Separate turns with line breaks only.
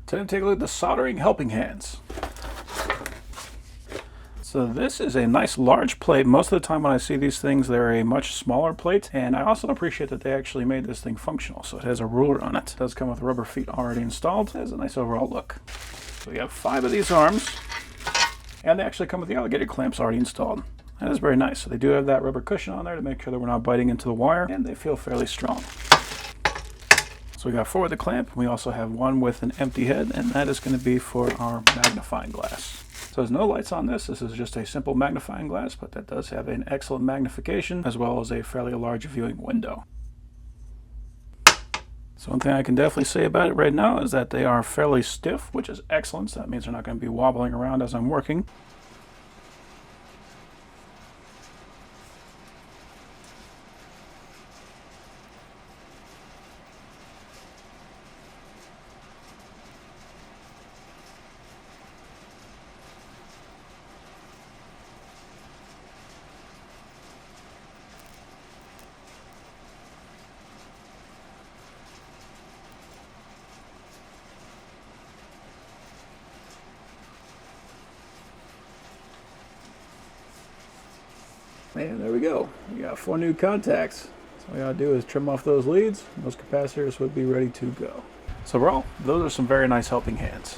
Today take a look at the soldering helping hands. So this is a nice large plate. Most of the time when I see these things, they're a much smaller plate. And I also appreciate that they actually made this thing functional. So it has a ruler on it. It does come with rubber feet already installed. It has a nice overall look. So we have 5 of these arms. And they actually come with the alligator clamps already installed. That is very nice. So they do have that rubber cushion on there to make sure that we're not biting into the wire. And they feel fairly strong. So we got 4 with the clamp. We also have 1 with an empty head, and that is going to be for our magnifying glass. So there's no lights on this. This is just a simple magnifying glass, but that does have an excellent magnification as well as a fairly large viewing window. So one thing I can definitely say about it right now is that they are fairly stiff, which is excellent. So that means they're not going to be wobbling around as I'm working. And there we go. We got 4 new contacts. So all you gotta do is trim off those leads, and those capacitors would be ready to go. So overall, those are some very nice helping hands.